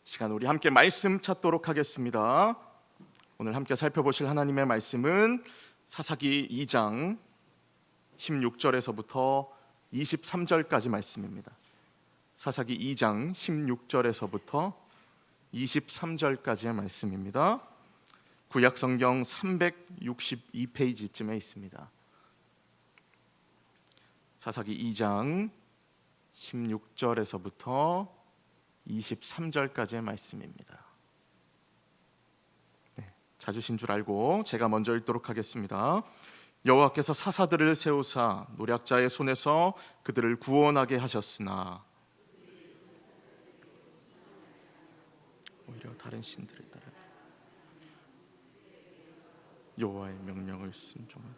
시간 우리 함께 말씀 찾도록 하겠습니다. 오늘 함께 살펴보실 하나님의 말씀은 사사기 2장 16절에서부터 23절까지 말씀입니다. 사사기 2장 16절에서부터 23절까지의 말씀입니다. 구약 성경 362페이지쯤에 있습니다. 사사기 2장 16절에서부터 23절까지의 말씀입니다. 찾으신 줄 알고 제가 먼저 읽도록 하겠습니다. 여호와께서 사사들을 세우사 노략자의 손에서 그들을 구원하게 하셨으나 오히려 다른 신들에 따라 여호와의 명령을 순종하다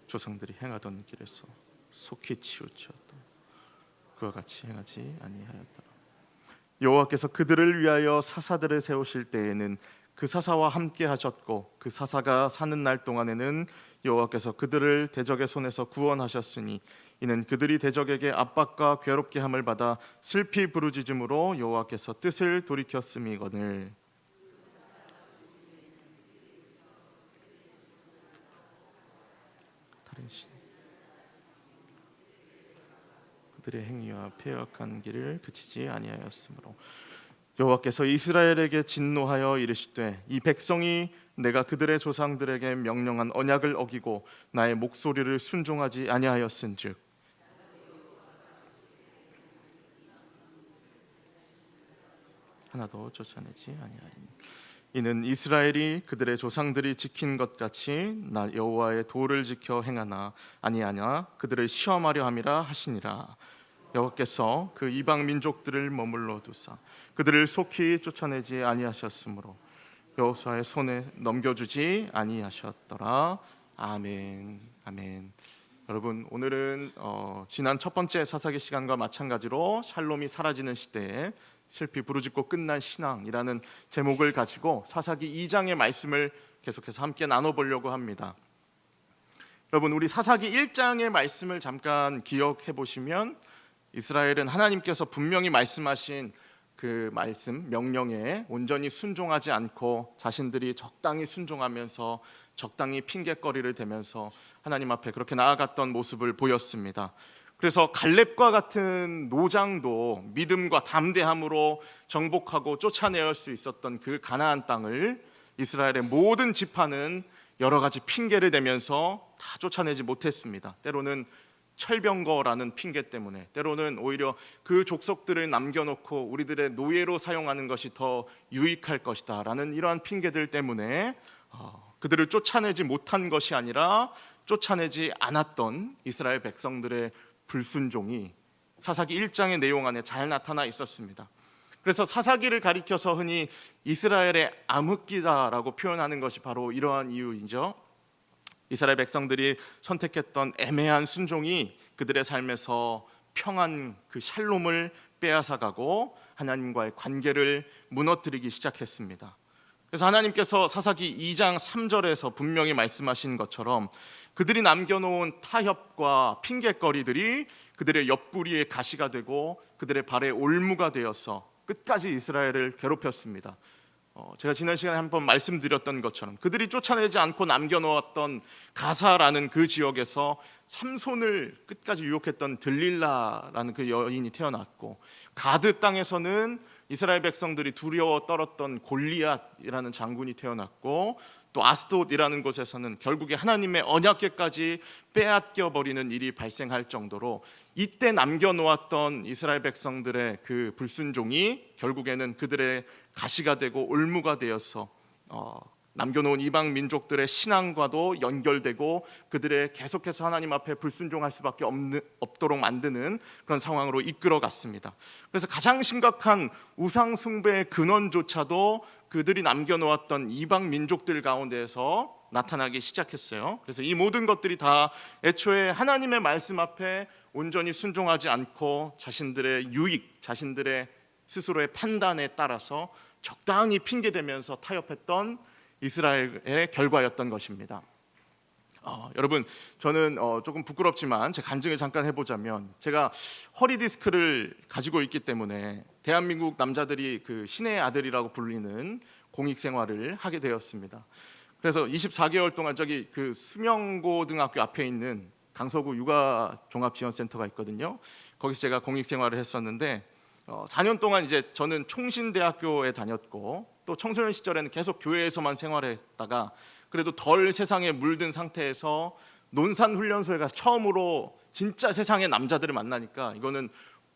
조상들이 행하던 길에서 속히 치우쳤다. 그와 같이 행하지 아니하였다. 여호와께서 그들을 위하여 사사들을 세우실 때에는 그 사사와 함께 하셨고 그 사사가 사는 날 동안에는 여호와께서 그들을 대적의 손에서 구원하셨으니 이는 그들이 대적에게 압박과 괴롭게 함을 받아 슬피 부르짖음으로 여호와께서 뜻을 돌이켰음이거늘. 다른 신 그들의 행위와 패역한 길을 그치지 아니하였으므로 여호와께서 이스라엘에게 진노하여 이르시되 이 백성이 내가 그들의 조상들에게 명령한 언약을 어기고 나의 목소리를 순종하지 아니하였은즉 하나도 쫓아내지 아니하리니 이는 이스라엘이 그들의 조상들이 지킨 것 같이 나 여호와의 도를 지켜 행하나 아니하냐 그들을 시험하려 함이라 하시니라. 여호와께서 그 이방 민족들을 머물러 두사 그들을 속히 쫓아내지 아니하셨으므로 여호수아의 손에 넘겨주지 아니하셨더라. 아멘. 아멘. 여러분, 오늘은 지난 첫 번째 사사기 시간과 마찬가지로 샬롬이 사라지는 시대에 슬피 부르짖고 끝난 신앙이라는 제목을 가지고 사사기 2장의 말씀을 계속해서 함께 나눠보려고 합니다. 여러분, 우리 사사기 1장의 말씀을 잠깐 기억해 보시면 이스라엘은 하나님께서 분명히 말씀하신 그 말씀, 명령에 온전히 순종하지 않고 자신들이 적당히 순종하면서 적당히 핑계거리를 대면서 하나님 앞에 그렇게 나아갔던 모습을 보였습니다. 그래서 갈렙과 같은 노장도 믿음과 담대함으로 정복하고 쫓아낼 수 있었던 그 가나안 땅을 이스라엘의 모든 지파는 여러 가지 핑계를 대면서 다 쫓아내지 못했습니다. 때로는 철병거라는 핑계 때문에, 때로는 오히려 그 족속들을 남겨놓고 우리들의 노예로 사용하는 것이 더 유익할 것이다 라는 이러한 핑계들 때문에 그들을 쫓아내지 못한 것이 아니라 쫓아내지 않았던 이스라엘 백성들의 불순종이 사사기 1장의 내용 안에 잘 나타나 있었습니다. 그래서 사사기를 가리켜서 흔히 이스라엘의 암흑기다라고 표현하는 것이 바로 이러한 이유이죠. 이스라엘 백성들이 선택했던 애매한 순종이 그들의 삶에서 평안, 그 샬롬을 빼앗아가고 하나님과의 관계를 무너뜨리기 시작했습니다. 그래서 하나님께서 사사기 2장 3절에서 분명히 말씀하신 것처럼 그들이 남겨놓은 타협과 핑계거리들이 그들의 옆구리에 가시가 되고 그들의 발에 올무가 되어서 끝까지 이스라엘을 괴롭혔습니다. 제가 지난 시간에 한번 말씀드렸던 것처럼 그들이 쫓아내지 않고 남겨놓았던 가사라는 그 지역에서 삼손을 끝까지 유혹했던 들릴라라는 그 여인이 태어났고, 가드 땅에서는 이스라엘 백성들이 두려워 떨었던 골리앗이라는 장군이 태어났고, 또 아스돗이라는 곳에서는 결국에 하나님의 언약궤까지 빼앗겨버리는 일이 발생할 정도로 이때 남겨놓았던 이스라엘 백성들의 그 불순종이 결국에는 그들의 가시가 되고 올무가 되어서 남겨놓은 이방 민족들의 신앙과도 연결되고 그들의 계속해서 하나님 앞에 불순종할 수밖에 없도록 만드는 그런 상황으로 이끌어갔습니다. 그래서 가장 심각한 우상 숭배의 근원조차도 그들이 남겨놓았던 이방 민족들 가운데에서 나타나기 시작했어요. 그래서 이 모든 것들이 다 애초에 하나님의 말씀 앞에 온전히 순종하지 않고 자신들의 유익, 자신들의 스스로의 판단에 따라서 적당히 핑계대면서 타협했던 이스라엘의 결과였던 것입니다. 여러분, 저는 조금 부끄럽지만 제 간증을 잠깐 해보자면, 제가 허리 디스크를 가지고 있기 때문에 대한민국 남자들이 그 신의 아들이라고 불리는 공익 생활을 하게 되었습니다. 그래서 24개월 동안 저기 그 수명고등학교 앞에 있는 강서구 육아종합지원센터가 있거든요. 거기서 제가 공익 생활을 했었는데 4년 동안 이제 저는 총신대학교에 다녔고, 또 청소년 시절에는 계속 교회에서만 생활했다가 그래도 덜 세상에 물든 상태에서 논산훈련소에 가서 처음으로 진짜 세상의 남자들을 만나니까 이거는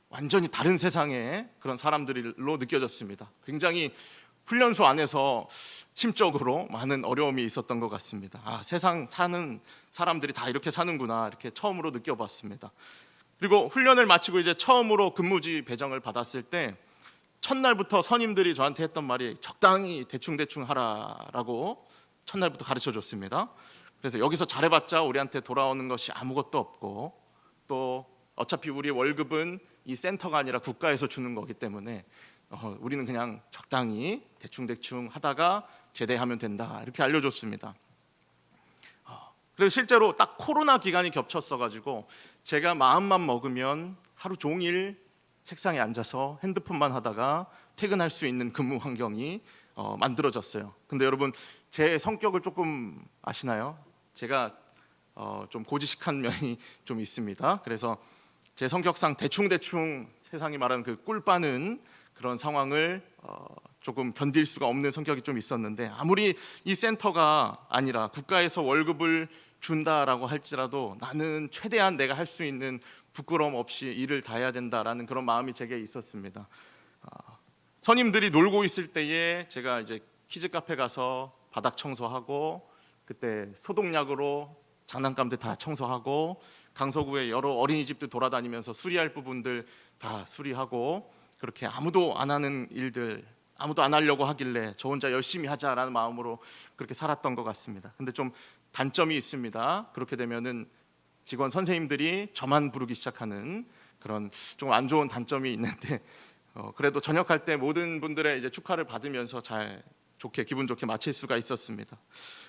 완전히 다른 세상의 그런 사람들로 느껴졌습니다. 굉장히 훈련소 안에서 심적으로 많은 어려움이 있었던 것 같습니다. 세상 사는 사람들이 다 이렇게 사는구나, 이렇게 처음으로 느껴봤습니다. 그리고 훈련을 마치고 이제 처음으로 근무지 배정을 받았을 때 첫날부터 선임들이 저한테 했던 말이 적당히 대충 하라라고 첫날부터 가르쳐 줬습니다. 그래서 여기서 잘해봤자 우리한테 돌아오는 것이 아무것도 없고, 또 어차피 우리 월급은 이 센터가 아니라 국가에서 주는 거기 때문에 우리는 그냥 적당히 대충 하다가 제대하면 된다, 이렇게 알려줬습니다. 그리고 실제로 딱 코로나 기간이 겹쳤어가지고 제가 마음만 먹으면 하루 종일 책상에 앉아서 핸드폰만 하다가 퇴근할 수 있는 근무 환경이 만들어졌어요. 근데 여러분, 제 성격을 조금 아시나요? 제가 좀 고지식한 면이 좀 있습니다. 그래서 제 성격상 대충 세상이 말하는 그 꿀 빠는 그런 상황을 조금 견딜 수가 없는 성격이 좀 있었는데, 아무리 이 센터가 아니라 국가에서 월급을 준다라고 할지라도 나는 최대한 내가 할 수 있는 부끄러움 없이 일을 다 해야 된다라는 그런 마음이 제게 있었습니다. 선임들이 놀고 있을 때에 제가 이제 키즈 카페 가서 바닥 청소하고, 그때 소독약으로 장난감들 다 청소하고, 강서구의 여러 어린이집들 돌아다니면서 수리할 부분들 다 수리하고, 그렇게 아무도 안 하는 일들, 아무도 안 하려고 하길래 저 혼자 열심히 하자라는 마음으로 그렇게 살았던 것 같습니다. 근데 좀 단점이 있습니다. 그렇게 되면은 직원 선생님들이 저만 부르기 시작하는 그런 좀 안 좋은 단점이 있는데, 그래도 전역할 때 모든 분들의 이제 축하를 받으면서 잘 기분 좋게 마칠 수가 있었습니다.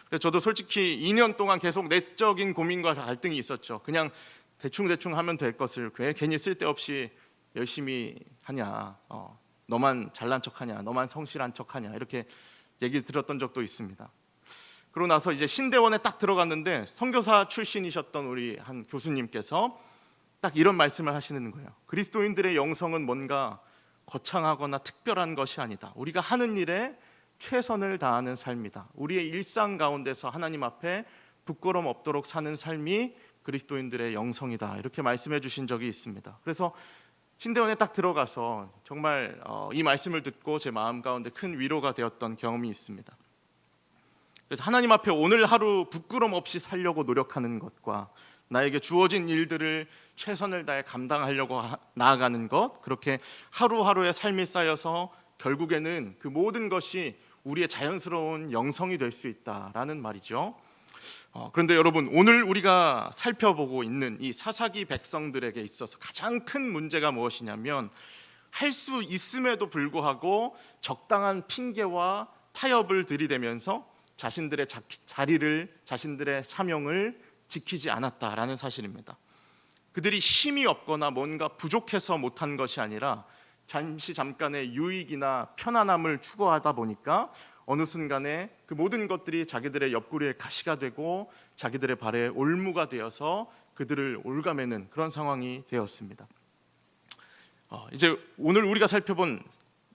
그래서 저도 솔직히 2년 동안 계속 내적인 고민과 갈등이 있었죠. 그냥 대충 하면 될 것을 왜 괜히 쓸데없이 열심히 하냐, 너만 잘난 척하냐, 너만 성실한 척하냐, 이렇게 얘기 들었던 적도 있습니다. 그러고 나서 이제 신대원에 딱 들어갔는데 선교사 출신이셨던 우리 한 교수님께서 딱 이런 말씀을 하시는 거예요. 그리스도인들의 영성은 뭔가 거창하거나 특별한 것이 아니다. 우리가 하는 일에 최선을 다하는 삶이다. 우리의 일상 가운데서 하나님 앞에 부끄럼 없도록 사는 삶이 그리스도인들의 영성이다, 이렇게 말씀해 주신 적이 있습니다. 그래서 신대원에 딱 들어가서 정말 이 말씀을 듣고 제 마음 가운데 큰 위로가 되었던 경험이 있습니다. 그래서 하나님 앞에 오늘 하루 부끄럼 없이 살려고 노력하는 것과 나에게 주어진 일들을 최선을 다해 감당하려고 나아가는 것, 그렇게 하루하루의 삶이 쌓여서 결국에는 그 모든 것이 우리의 자연스러운 영성이 될 수 있다라는 말이죠. 그런데 여러분, 오늘 우리가 살펴보고 있는 이 사사기 백성들에게 있어서 가장 큰 문제가 무엇이냐면, 할 수 있음에도 불구하고 적당한 핑계와 타협을 들이대면서 자신들의 자리를, 자신들의 사명을 지키지 않았다라는 사실입니다. 그들이 힘이 없거나 뭔가 부족해서 못한 것이 아니라 잠깐의 유익이나 편안함을 추구하다 보니까 어느 순간에 그 모든 것들이 자기들의 옆구리에 가시가 되고 자기들의 발에 올무가 되어서 그들을 올가매는 그런 상황이 되었습니다. 이제 오늘 우리가 살펴본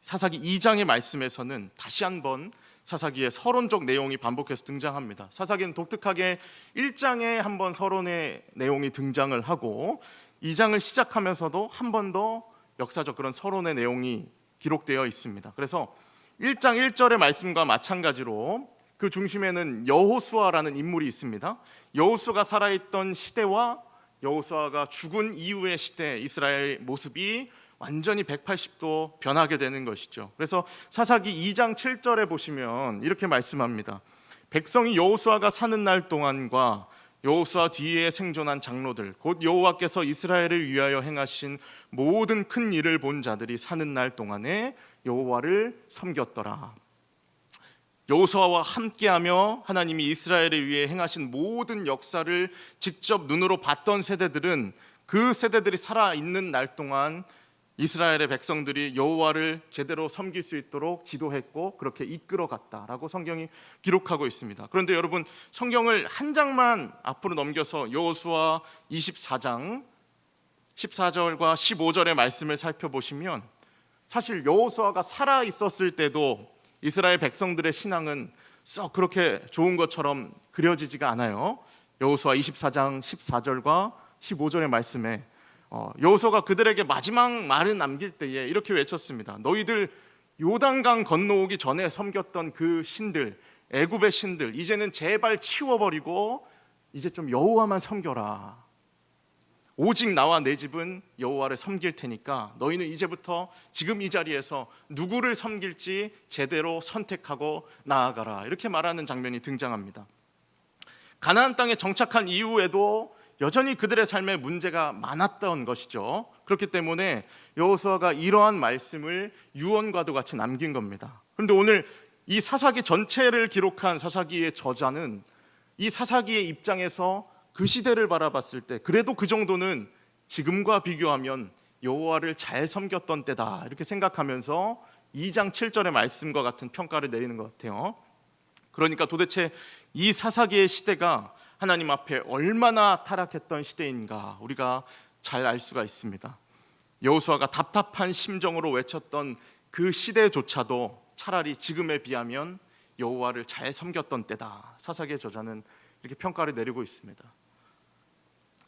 사사기 2장의 말씀에서는 다시 한번 사사기의 서론적 내용이 반복해서 등장합니다. 사사기는 독특하게 1장에 한번 서론의 내용이 등장을 하고 2장을 시작하면서도 한 번 더 역사적 그런 서론의 내용이 기록되어 있습니다. 그래서 1장 1절의 말씀과 마찬가지로 그 중심에는 여호수아라는 인물이 있습니다. 여호수아가 살아있던 시대와 여호수아가 죽은 이후의 시대, 이스라엘 모습이 완전히 180도 변하게 되는 것이죠. 그래서 사사기 2장 7절에 보시면 이렇게 말씀합니다. 백성이 여호수아가 사는 날 동안과 여호수아 뒤에 생존한 장로들, 곧 여호와께서 이스라엘을 위하여 행하신 모든 큰 일을 본 자들이 사는 날 동안에 여호와를 섬겼더라. 여호수아와 함께하며 하나님이 이스라엘을 위해 행하신 모든 역사를 직접 눈으로 봤던 세대들은 그 세대들이 살아있는 날 동안 이스라엘의 백성들이 여호와를 제대로 섬길 수 있도록 지도했고 그렇게 이끌어갔다라고 성경이 기록하고 있습니다. 그런데 여러분, 성경을 한 장만 앞으로 넘겨서 여호수아 24장 14절과 15절의 말씀을 살펴보시면, 사실 여호수아가 살아 있었을 때도 이스라엘 백성들의 신앙은 썩 그렇게 좋은 것처럼 그려지지가 않아요. 여호수아 24장 14절과 15절의 말씀에 여호수아가 그들에게 마지막 말을 남길 때에 이렇게 외쳤습니다. 너희들 요단강 건너오기 전에 섬겼던 그 신들, 애굽의 신들, 이제는 제발 치워버리고 이제 좀 여호와만 섬겨라. 오직 나와 내 집은 여호와를 섬길 테니까 너희는 이제부터 지금 이 자리에서 누구를 섬길지 제대로 선택하고 나아가라. 이렇게 말하는 장면이 등장합니다. 가나안 땅에 정착한 이후에도 여전히 그들의 삶에 문제가 많았던 것이죠. 그렇기 때문에 여호수아가 이러한 말씀을 유언과도 같이 남긴 겁니다. 그런데 오늘 이 사사기 전체를 기록한 사사기의 저자는 이 사사기의 입장에서 그 시대를 바라봤을 때 그래도 그 정도는 지금과 비교하면 여호와를 잘 섬겼던 때다, 이렇게 생각하면서 2장 7절의 말씀과 같은 평가를 내리는 것 같아요. 그러니까 도대체 이 사사기의 시대가 하나님 앞에 얼마나 타락했던 시대인가 우리가 잘 알 수가 있습니다. 여호수아가 답답한 심정으로 외쳤던 그 시대조차도 차라리 지금에 비하면 여호와를 잘 섬겼던 때다, 사사기의 저자는 이렇게 평가를 내리고 있습니다.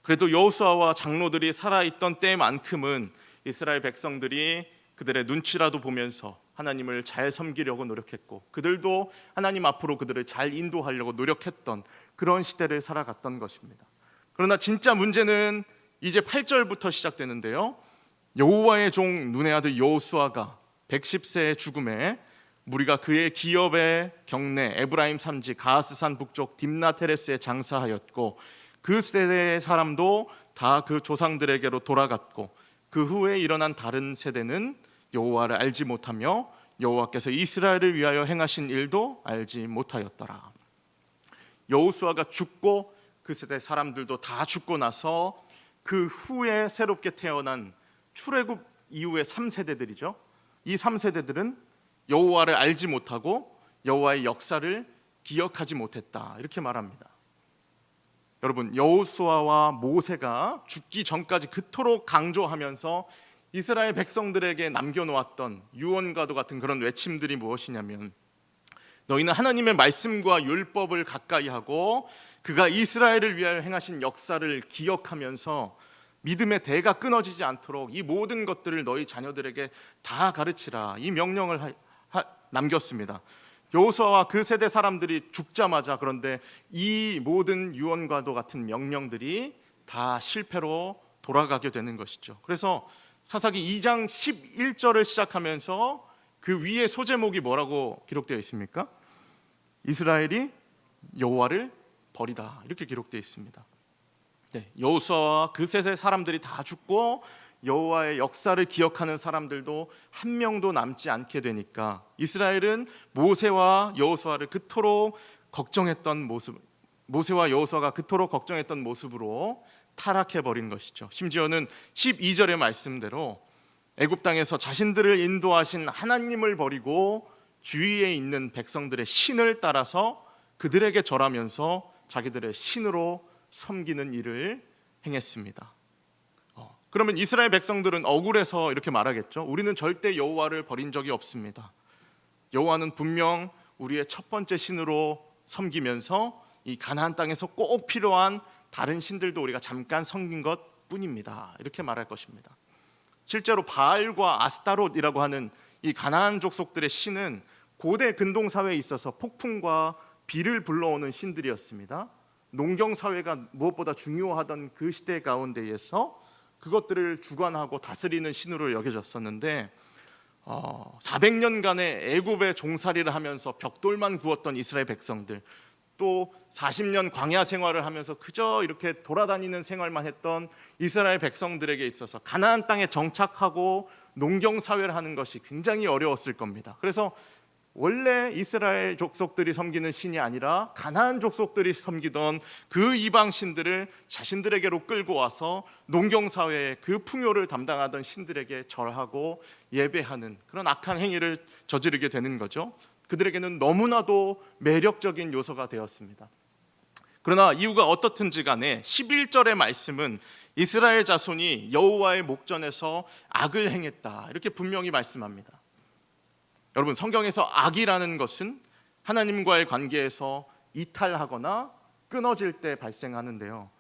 그래도 여호수아와 장로들이 살아있던 때만큼은 이스라엘 백성들이 그들의 눈치라도 보면서 하나님을 잘 섬기려고 노력했고 그들도 하나님 앞으로 그들을 잘 인도하려고 노력했던 그런 시대를 살아갔던 것입니다. 그러나 진짜 문제는 이제 8절부터 시작되는데요. 여호와의 종 눈의 아들 여호수아가 110세의 죽음에 무리가 그의 기업의 경내 에브라임 산지 가스산 북쪽 딥나테레스에 장사하였고 그 세대의 사람도 다 그 조상들에게로 돌아갔고 그 후에 일어난 다른 세대는 여호와를 알지 못하며 여호와께서 이스라엘을 위하여 행하신 일도 알지 못하였더라. 여호수아가 죽고 그 세대 사람들도 다 죽고 나서 그 후에 새롭게 태어난 출애굽 이후의 3세대들이죠. 이 3세대들은 여호와를 알지 못하고 여호와의 역사를 기억하지 못했다, 이렇게 말합니다. 여러분, 여호수아와 모세가 죽기 전까지 그토록 강조하면서 이스라엘 백성들에게 남겨놓았던 유언과도 같은 그런 외침들이 무엇이냐면, 너희는 하나님의 말씀과 율법을 가까이 하고 그가 이스라엘을 위하여 행하신 역사를 기억하면서 믿음의 대가 끊어지지 않도록 이 모든 것들을 너희 자녀들에게 다 가르치라, 이 명령을 남겼습니다. 여호수아와 그 세대 사람들이 죽자마자 그런데 이 모든 유언과도 같은 명령들이 다 실패로 돌아가게 되는 것이죠. 그래서 사사기 2장 11절을 시작하면서 그 위에 소제목이 뭐라고 기록되어 있습니까? 이스라엘이 여호와를 버리다, 이렇게 기록되어 있습니다. 네, 여호수아와 그 세대 사람들이 다 죽고 여호와의 역사를 기억하는 사람들도 한 명도 남지 않게 되니까 이스라엘은 모세와 여호수아를 그토록 걱정했던 모습, 모세와 여호수아가 그토록 걱정했던 모습으로 타락해 버린 것이죠. 심지어는 12절의 말씀대로 애굽 땅에서 자신들을 인도하신 하나님을 버리고 주위에 있는 백성들의 신을 따라서 그들에게 절하면서 자기들의 신으로 섬기는 일을 행했습니다. 그러면 이스라엘 백성들은 억울해서 이렇게 말하겠죠. 우리는 절대 여호와를 버린 적이 없습니다. 여호와는 분명 우리의 첫 번째 신으로 섬기면서 이 가나안 땅에서 꼭 필요한 다른 신들도 우리가 잠깐 섬긴 것 뿐입니다, 이렇게 말할 것입니다. 실제로 바알과 아스타롯이라고 하는 이 가나안 족속들의 신은 고대 근동 사회에 있어서 폭풍과 비를 불러오는 신들이었습니다. 농경 사회가 무엇보다 중요하던 그 시대 가운데에서 그것들을 주관하고 다스리는 신으로 여겨졌었는데 400년간의 애굽의 종살이를 하면서 벽돌만 구웠던 이스라엘 백성들, 또 40년 광야 생활을 하면서 그저 이렇게 돌아다니는 생활만 했던 이스라엘 백성들에게 있어서 가나안 땅에 정착하고 농경 사회를 하는 것이 굉장히 어려웠을 겁니다. 그래서 원래 이스라엘 족속들이 섬기는 신이 아니라 가나안 족속들이 섬기던 그 이방 신들을 자신들에게로 끌고 와서 농경 사회의 그 풍요를 담당하던 신들에게 절하고 예배하는 그런 악한 행위를 저지르게 되는 거죠. 그들에게는 너무나도 매력적인 요소가 되었습니다. 그러나 이유가 어떻든지 간에 11절의 말씀은 이스라엘 자손이 여호와의 목전에서 악을 행했다, 이렇게 분명히 말씀합니다. 여러분, 성경에서 악이라는 것은 하나님과의 관계에서 이탈하거나 끊어질 때 발생하는데요,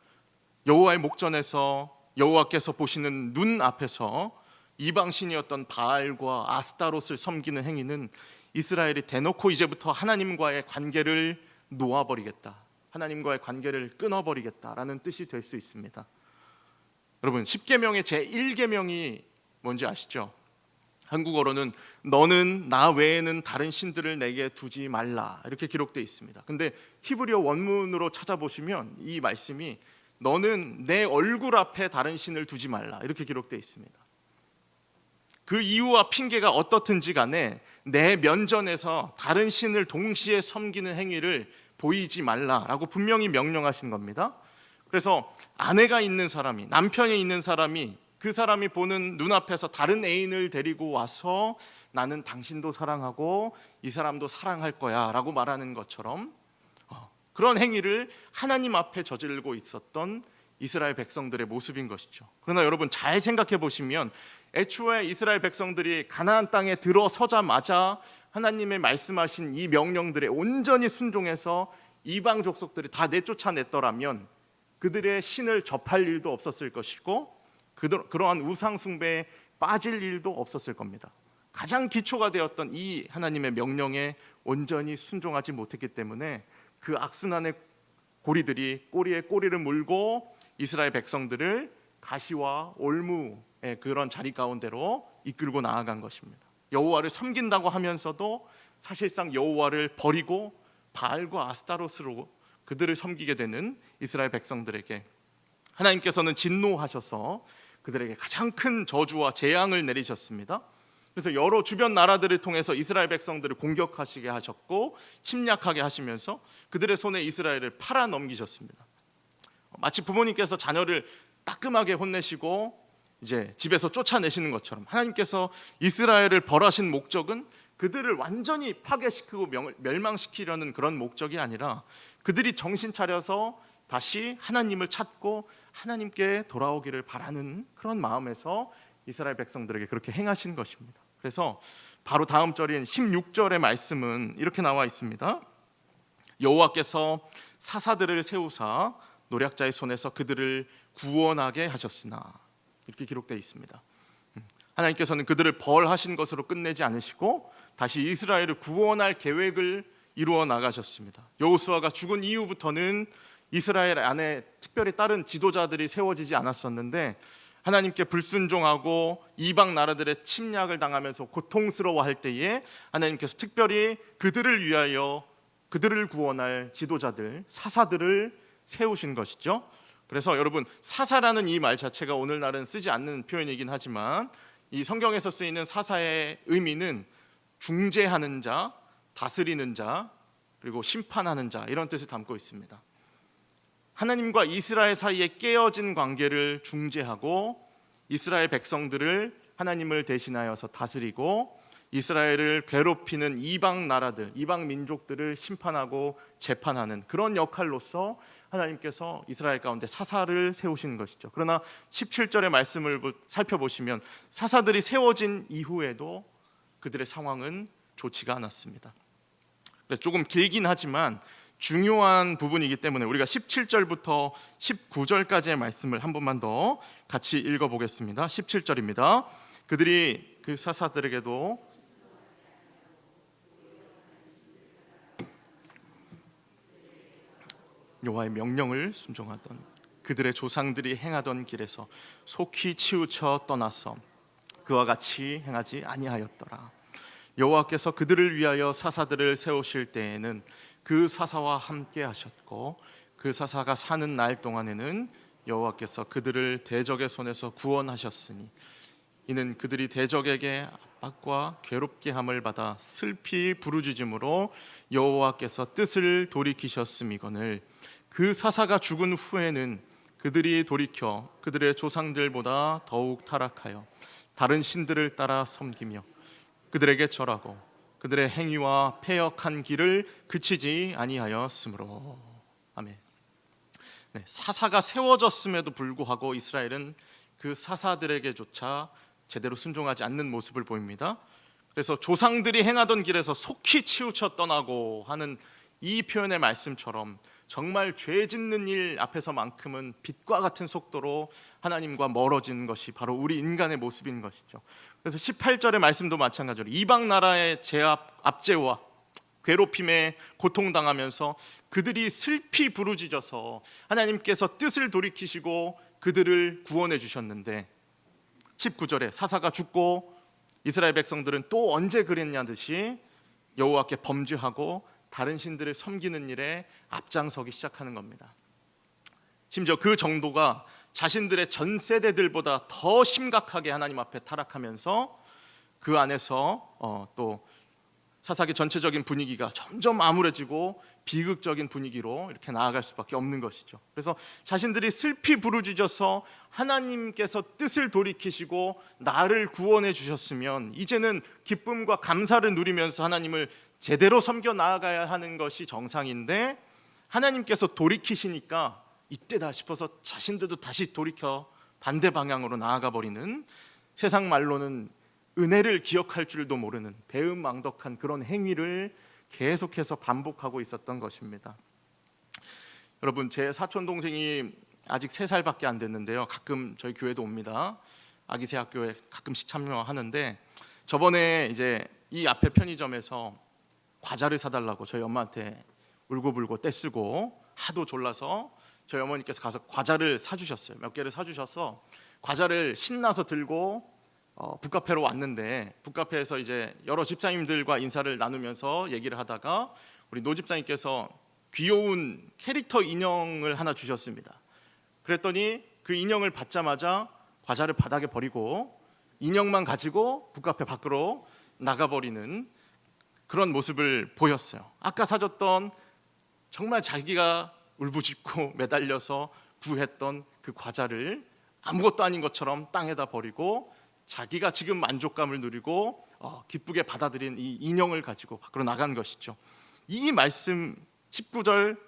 여호와의 목전에서 여호와께서 보시는 눈 앞에서 이방신이었던 바알과 아스타롯을 섬기는 행위는 이스라엘이 대놓고 이제부터 하나님과의 관계를 놓아버리겠다, 하나님과의 관계를 끊어버리겠다라는 뜻이 될 수 있습니다. 여러분, 10계명의 제1계명이 뭔지 아시죠? 한국어로는 너는 나 외에는 다른 신들을 내게 두지 말라, 이렇게 기록되어 있습니다. 근데 히브리어 원문으로 찾아보시면 이 말씀이 너는 내 얼굴 앞에 다른 신을 두지 말라, 이렇게 기록되어 있습니다. 그 이유와 핑계가 어떻든지 간에 내 면전에서 다른 신을 동시에 섬기는 행위를 보이지 말라라고 분명히 명령하신 겁니다. 그래서 아내가 있는 사람이, 남편이 있는 사람이 그 사람이 보는 눈앞에서 다른 애인을 데리고 와서 나는 당신도 사랑하고 이 사람도 사랑할 거야 라고 말하는 것처럼 그런 행위를 하나님 앞에 저지르고 있었던 이스라엘 백성들의 모습인 것이죠. 그러나 여러분, 잘 생각해 보시면 애초에 이스라엘 백성들이 가나안 땅에 들어서자마자 하나님의 말씀하신 이 명령들에 온전히 순종해서 이방 족속들이 다 내쫓아냈더라면 그들의 신을 접할 일도 없었을 것이고 그러한 우상 숭배에 빠질 일도 없었을 겁니다. 가장 기초가 되었던 이 하나님의 명령에 온전히 순종하지 못했기 때문에 그 악순환의 고리들이 꼬리에 꼬리를 물고 이스라엘 백성들을 가시와 올무의 그런 자리 가운데로 이끌고 나아간 것입니다. 여호와를 섬긴다고 하면서도 사실상 여호와를 버리고 바알과 아스타롯으로 그들을 섬기게 되는 이스라엘 백성들에게 하나님께서는 진노하셔서 그들에게 가장 큰 저주와 재앙을 내리셨습니다. 그래서 여러 주변 나라들을 통해서 이스라엘 백성들을 공격하시게 하셨고 침략하게 하시면서 그들의 손에 이스라엘을 팔아 넘기셨습니다. 마치 부모님께서 자녀를 따끔하게 혼내시고 이제 집에서 쫓아내시는 것처럼 하나님께서 이스라엘을 벌하신 목적은 그들을 완전히 파괴시키고 멸망시키려는 그런 목적이 아니라 그들이 정신 차려서 다시 하나님을 찾고 하나님께 돌아오기를 바라는 그런 마음에서 이스라엘 백성들에게 그렇게 행하신 것입니다. 그래서 바로 다음 절인 16절의 말씀은 이렇게 나와 있습니다. 여호와께서 사사들을 세우사 노략자의 손에서 그들을 구원하게 하셨으나, 이렇게 기록되어 있습니다. 하나님께서는 그들을 벌하신 것으로 끝내지 않으시고 다시 이스라엘을 구원할 계획을 이루어 나가셨습니다. 여호수아가 죽은 이후부터는 이스라엘 안에 특별히 다른 지도자들이 세워지지 않았었는데 하나님께 불순종하고 이방 나라들의 침략을 당하면서 고통스러워할 때에 하나님께서 특별히 그들을 위하여 그들을 구원할 지도자들, 사사들을 세우신 것이죠. 그래서 여러분, 사사라는 이 말 자체가 오늘날은 쓰지 않는 표현이긴 하지만 이 성경에서 쓰이는 사사의 의미는 중재하는 자, 다스리는 자, 그리고 심판하는 자, 이런 뜻을 담고 있습니다. 하나님과 이스라엘 사이에 깨어진 관계를 중재하고 이스라엘 백성들을 하나님을 대신하여서 다스리고 이스라엘을 괴롭히는 이방 나라들, 이방 민족들을 심판하고 재판하는 그런 역할로서 하나님께서 이스라엘 가운데 사사를 세우신 것이죠. 그러나 17절의 말씀을 살펴보시면 사사들이 세워진 이후에도 그들의 상황은 좋지가 않았습니다. 그래서 조금 길긴 하지만 중요한 부분이기 때문에 우리가 17절부터 19절까지의 말씀을 한 번만 더 같이 읽어보겠습니다. 17절입니다. 그들이 그 사사들에게도 여호와의 명령을 순종하던 그들의 조상들이 행하던 길에서 속히 치우쳐 떠나서 그와 같이 행하지 아니하였더라. 여호와께서 그들을 위하여 사사들을 세우실 때에는 그 사사와 함께 하셨고 그 사사가 사는 날 동안에는 여호와께서 그들을 대적의 손에서 구원하셨으니 이는 그들이 대적에게 압박과 괴롭게 함을 받아 슬피 부르짖음으로 여호와께서 뜻을 돌이키셨음이거늘 그 사사가 죽은 후에는 그들이 돌이켜 그들의 조상들보다 더욱 타락하여 다른 신들을 따라 섬기며 그들에게 절하고 그들의 행위와 패역한 길을 그치지 아니하였으므로. 아멘. 네, 사사가 세워졌음에도 불구하고 이스라엘은 그 사사들에게조차 제대로 순종하지 않는 모습을 보입니다. 그래서 조상들이 행하던 길에서 속히 치우쳐 떠나고 하는 이 표현의 말씀처럼 정말 죄 짓는 일 앞에서만큼은 빛과 같은 속도로 하나님과 멀어지는 것이 바로 우리 인간의 모습인 것이죠. 그래서 18절의 말씀도 마찬가지로 이방 나라의 제압, 압제와 괴롭힘에 고통당하면서 그들이 슬피 부르짖어서 하나님께서 뜻을 돌이키시고 그들을 구원해 주셨는데 19절에 사사가 죽고 이스라엘 백성들은 또 언제 그랬냐듯이 여호와께 범죄하고 다른 신들을 섬기는 일에 앞장서기 시작하는 겁니다. 심지어 그 정도가 자신들의 전 세대들보다 더 심각하게 하나님 앞에 타락하면서 그 안에서 또 사사기 전체적인 분위기가 점점 암울해지고 비극적인 분위기로 이렇게 나아갈 수밖에 없는 것이죠. 그래서 자신들이 슬피 부르짖어서 하나님께서 뜻을 돌이키시고 나를 구원해 주셨으면 이제는 기쁨과 감사를 누리면서 하나님을 제대로 섬겨 나아가야 하는 것이 정상인데 하나님께서 돌이키시니까 이때다 싶어서 자신들도 다시 돌이켜 반대 방향으로 나아가 버리는, 세상 말로는 은혜를 기억할 줄도 모르는 배은망덕한 그런 행위를 계속해서 반복하고 있었던 것입니다. 여러분, 제 사촌 동생이 아직 3살밖에 안 됐는데요, 가끔 저희 교회도 옵니다. 아기새 학교에 가끔씩 참여하는데 저번에 이제 이 앞에 편의점에서 과자를 사달라고 저희 엄마한테 울고불고 떼쓰고 하도 졸라서 저희 어머니께서 가서 과자를 사주셨어요. 몇 개를 사주셔서 과자를 신나서 들고 북카페로 왔는데, 북카페에서 이제 여러 집사님들과 인사를 나누면서 얘기를 하다가 우리 노 집사님께서 귀여운 캐릭터 인형을 하나 주셨습니다. 그랬더니 그 인형을 받자마자 과자를 바닥에 버리고 인형만 가지고 북카페 밖으로 나가버리는 그런 모습을 보였어요. 아까 사줬던 정말 자기가 울부짖고 매달려서 구했던 그 과자를 아무것도 아닌 것처럼 땅에다 버리고 자기가 지금 만족감을 누리고 기쁘게 받아들인 이 인형을 가지고 밖으로 나간 것이죠. 이 말씀 18절,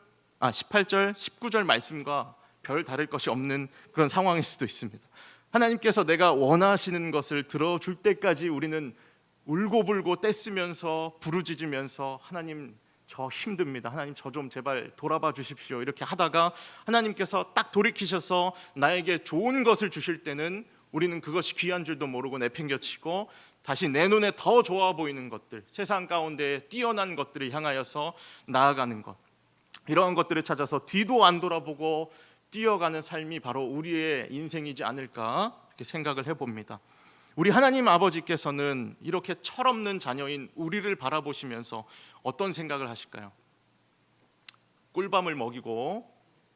19절 말씀과 별 다를 것이 없는 그런 상황일 수도 있습니다. 하나님께서 내가 원하시는 것을 들어줄 때까지 우리는 울고불고 떼쓰면서 부르짖으면서 하나님 저 힘듭니다, 하나님 저 좀 제발 돌아봐 주십시오 이렇게 하다가 하나님께서 딱 돌이키셔서 나에게 좋은 것을 주실 때는 우리는 그것이 귀한 줄도 모르고 내팽겨치고 다시 내 눈에 더 좋아 보이는 것들, 세상 가운데 뛰어난 것들을 향하여서 나아가는 것, 이러한 것들을 찾아서 뒤도 안 돌아보고 뛰어가는 삶이 바로 우리의 인생이지 않을까 이렇게 생각을 해봅니다. 우리 하나님 아버지께서는 이렇게 철없는 자녀인 우리를 바라보시면서 어떤 생각을 하실까요? 꿀밤을 먹이고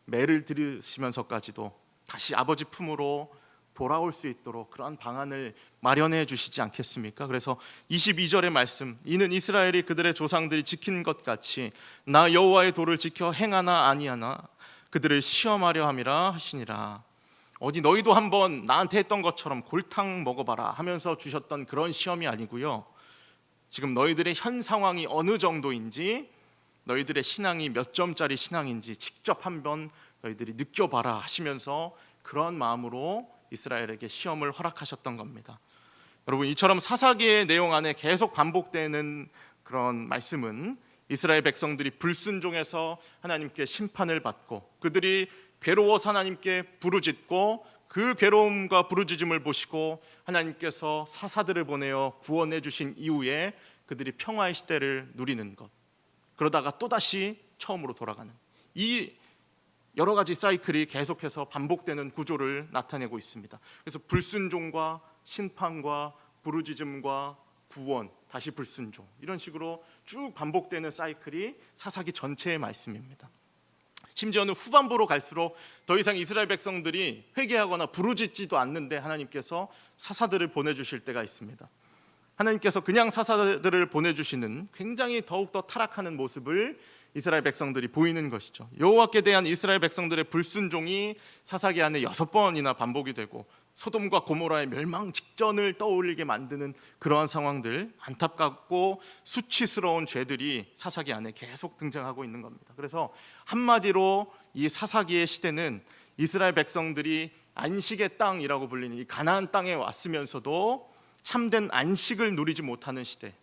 매를 들으시면서까지도 다시 아버지 품으로 돌아올 수 있도록 그러한 방안을 마련해 주시지 않겠습니까? 그래서 22절의 말씀, 이는 이스라엘이 그들의 조상들이 지킨 것 같이 나 여호와의 도를 지켜 행하나 아니하나 그들을 시험하려 함이라 하시니라. 어디 너희도 한번 나한테 했던 것처럼 골탕 먹어봐라 하면서 주셨던 그런 시험이 아니고요, 지금 너희들의 현 상황이 어느 정도인지, 너희들의 신앙이 몇 점짜리 신앙인지 직접 한번 너희들이 느껴봐라 하시면서 그런 마음으로 이스라엘에게 시험을 허락하셨던 겁니다. 여러분, 이처럼 사사기의 내용 안에 계속 반복되는 그런 말씀은 이스라엘 백성들이 불순종해서 하나님께 심판을 받고 그들이 괴로워서 하나님께 부르짖고 그 괴로움과 부르짖음을 보시고 하나님께서 사사들을 보내어 구원해 주신 이후에 그들이 평화의 시대를 누리는 것, 그러다가 또다시 처음으로 돌아가는 이 여러 가지 사이클이 계속해서 반복되는 구조를 나타내고 있습니다. 그래서 불순종과 심판과 부르짖음과 구원, 다시 불순종, 이런 식으로 쭉 반복되는 사이클이 사사기 전체의 말씀입니다. 심지어는 후반부로 갈수록 더 이상 이스라엘 백성들이 회개하거나 부르짖지도 않는데 하나님께서 사사들을 보내주실 때가 있습니다. 하나님께서 그냥 사사들을 보내주시는 굉장히 더욱더 타락하는 모습을 이스라엘 백성들이 보이는 것이죠. 여호와께 대한 이스라엘 백성들의 불순종이 사사기 안에 6번이나 반복이 되고 소돔과 고모라의 멸망 직전을 떠올리게 만드는 그러한 상황들, 안타깝고 수치스러운 죄들이 사사기 안에 계속 등장하고 있는 겁니다. 그래서 한마디로 이 사사기의 시대는 이스라엘 백성들이 안식의 땅이라고 불리는 이 가나안 땅에 왔으면서도 참된 안식을 누리지 못하는 시대,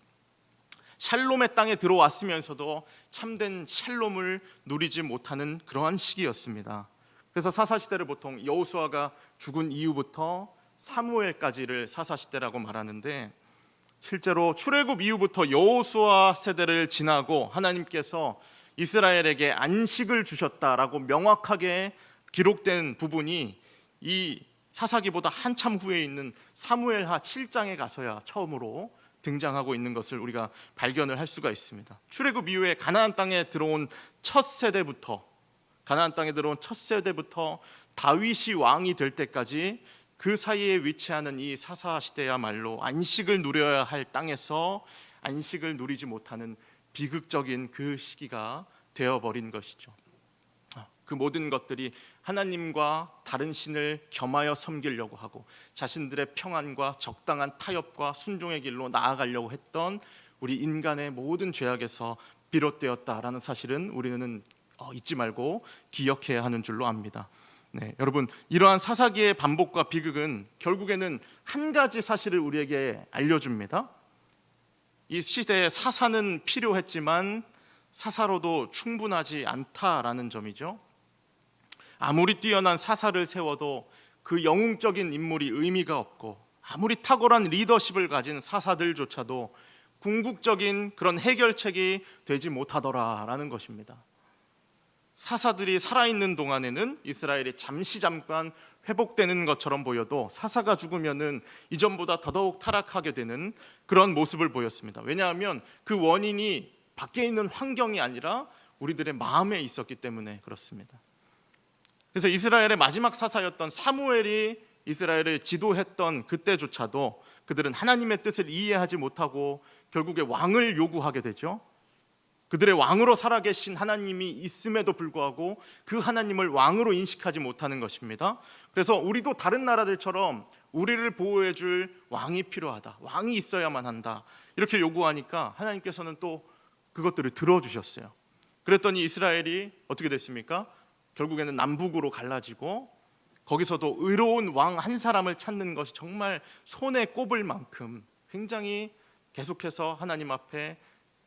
샬롬의 땅에 들어왔으면서도 참된 샬롬을 누리지 못하는 그러한 시기였습니다. 그래서 사사시대를 보통 여호수아가 죽은 이후부터 사무엘까지를 사사시대라고 말하는데, 실제로 출애굽 이후부터 여호수아 세대를 지나고 하나님께서 이스라엘에게 안식을 주셨다라고 명확하게 기록된 부분이 이 사사기보다 한참 후에 있는 사무엘하 7장에 가서야 처음으로 등장하고 있는 것을 우리가 발견을 할 수가 있습니다. 출애굽 이후에 가나안 땅에 들어온 첫 세대부터 다윗이 왕이 될 때까지 그 사이에 위치하는 이 사사 시대야말로 안식을 누려야 할 땅에서 안식을 누리지 못하는 비극적인 그 시기가 되어버린 것이죠. 그 모든 것들이 하나님과 다른 신을 겸하여 섬기려고 하고 자신들의 평안과 적당한 타협과 순종의 길로 나아가려고 했던 우리 인간의 모든 죄악에서 비롯되었다라는 사실은 우리는 잊지 말고 기억해야 하는 줄로 압니다. 네, 여러분, 이러한 사사기의 반복과 비극은 결국에는 한 가지 사실을 우리에게 알려줍니다. 이 시대에 사사는 필요했지만 사사로도 충분하지 않다라는 점이죠. 아무리 뛰어난 사사를 세워도 그 영웅적인 인물이 의미가 없고, 아무리 탁월한 리더십을 가진 사사들조차도 궁극적인 그런 해결책이 되지 못하더라라는 것입니다. 사사들이 살아있는 동안에는 이스라엘이 잠깐 회복되는 것처럼 보여도 사사가 죽으면은 이전보다 더더욱 타락하게 되는 그런 모습을 보였습니다. 왜냐하면 그 원인이 밖에 있는 환경이 아니라 우리들의 마음에 있었기 때문에 그렇습니다. 그래서 이스라엘의 마지막 사사였던 사무엘이 이스라엘을 지도했던 그때조차도 그들은 하나님의 뜻을 이해하지 못하고 결국에 왕을 요구하게 되죠. 그들의 왕으로 살아계신 하나님이 있음에도 불구하고 그 하나님을 왕으로 인식하지 못하는 것입니다. 그래서 우리도 다른 나라들처럼 우리를 보호해줄 왕이 필요하다, 왕이 있어야만 한다, 이렇게 요구하니까 하나님께서는 또 그것들을 들어주셨어요. 그랬더니 이스라엘이 어떻게 됐습니까? 결국에는 남북으로 갈라지고 거기서도 의로운 왕 한 사람을 찾는 것이 정말 손에 꼽을 만큼 굉장히 계속해서 하나님 앞에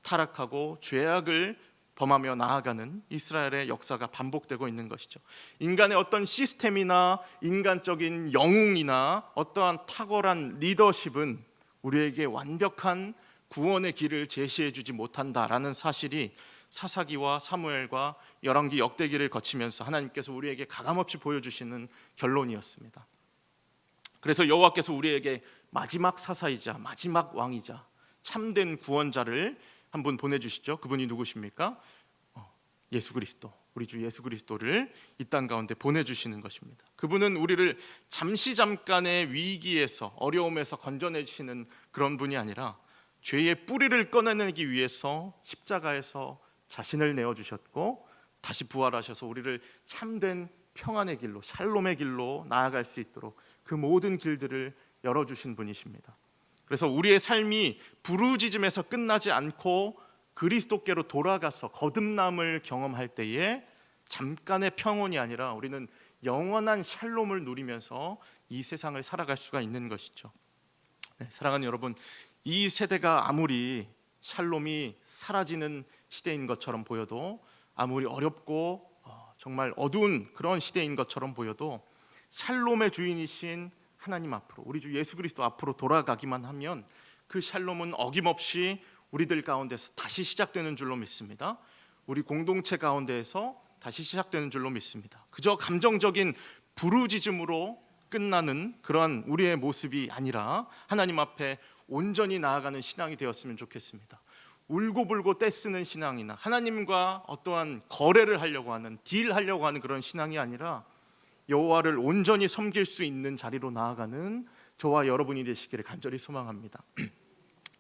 타락하고 죄악을 범하며 나아가는 이스라엘의 역사가 반복되고 있는 것이죠. 인간의 어떤 시스템이나 인간적인 영웅이나 어떠한 탁월한 리더십은 우리에게 완벽한 구원의 길을 제시해 주지 못한다라는 사실이 사사기와 사무엘과 열왕기 역대기를 거치면서 하나님께서 우리에게 가감없이 보여주시는 결론이었습니다. 그래서 여호와께서 우리에게 마지막 사사이자 마지막 왕이자 참된 구원자를 한 분 보내주시죠. 그분이 누구십니까? 예수 그리스도, 우리 주 예수 그리스도를 이 땅 가운데 보내주시는 것입니다. 그분은 우리를 잠깐의 위기에서, 어려움에서 건져내시는 그런 분이 아니라 죄의 뿌리를 꺼내내기 위해서 십자가에서 자신을 내어주셨고 다시 부활하셔서 우리를 참된 평안의 길로, 샬롬의 길로 나아갈 수 있도록 그 모든 길들을 열어주신 분이십니다. 그래서 우리의 삶이 부르짖음에서 끝나지 않고 그리스도께로 돌아가서 거듭남을 경험할 때에 잠깐의 평온이 아니라 우리는 영원한 샬롬을 누리면서 이 세상을 살아갈 수가 있는 것이죠. 네, 사랑하는 여러분, 이 세대가 아무리 샬롬이 사라지는 시대인 것처럼 보여도, 아무리 어렵고 정말 어두운 그런 시대인 것처럼 보여도 샬롬의 주인이신 하나님 앞으로, 우리 주 예수 그리스도 앞으로 돌아가기만 하면 그 샬롬은 어김없이 우리들 가운데서 다시 시작되는 줄로 믿습니다. 우리 공동체 가운데에서 다시 시작되는 줄로 믿습니다. 그저 감정적인 부르짖음으로 끝나는 그런 우리의 모습이 아니라 하나님 앞에 온전히 나아가는 신앙이 되었으면 좋겠습니다. 울고불고 떼쓰는 신앙이나 하나님과 어떠한 거래를 하려고 하는, 딜하려고 하는 그런 신앙이 아니라 여호와를 온전히 섬길 수 있는 자리로 나아가는 저와 여러분이 되시기를 간절히 소망합니다.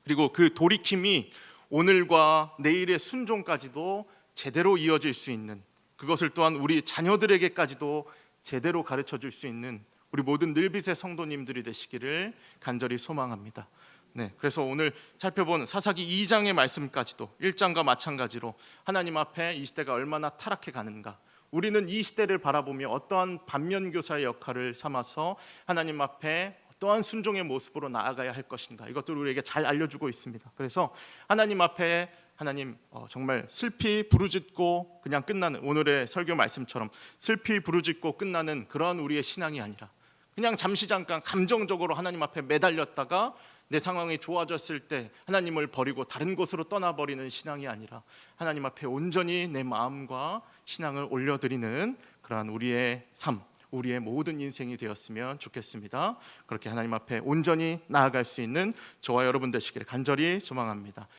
그리고 그 돌이킴이 오늘과 내일의 순종까지도 제대로 이어질 수 있는, 그것을 또한 우리 자녀들에게까지도 제대로 가르쳐 줄 수 있는 우리 모든 늘빛의 성도님들이 되시기를 간절히 소망합니다. 네, 그래서 오늘 살펴본 사사기 2장의 말씀까지도 1장과 마찬가지로 하나님 앞에 이 시대가 얼마나 타락해 가는가, 우리는 이 시대를 바라보며 어떠한 반면교사의 역할을 삼아서 하나님 앞에 어떠한 순종의 모습으로 나아가야 할 것인가, 이것들을 우리에게 잘 알려주고 있습니다. 그래서 하나님 앞에 하나님 정말 슬피 부르짖고 그냥 끝나는, 오늘의 설교 말씀처럼 슬피 부르짖고 끝나는 그런 우리의 신앙이 아니라 그냥 잠시 잠깐 감정적으로 하나님 앞에 매달렸다가 내 상황이 좋아졌을 때 하나님을 버리고 다른 곳으로 떠나버리는 신앙이 아니라 하나님 앞에 온전히 내 마음과 신앙을 올려드리는 그러한 우리의 삶, 우리의 모든 인생이 되었으면 좋겠습니다. 그렇게 하나님 앞에 온전히 나아갈 수 있는 저와 여러분 되시기를 간절히 소망합니다.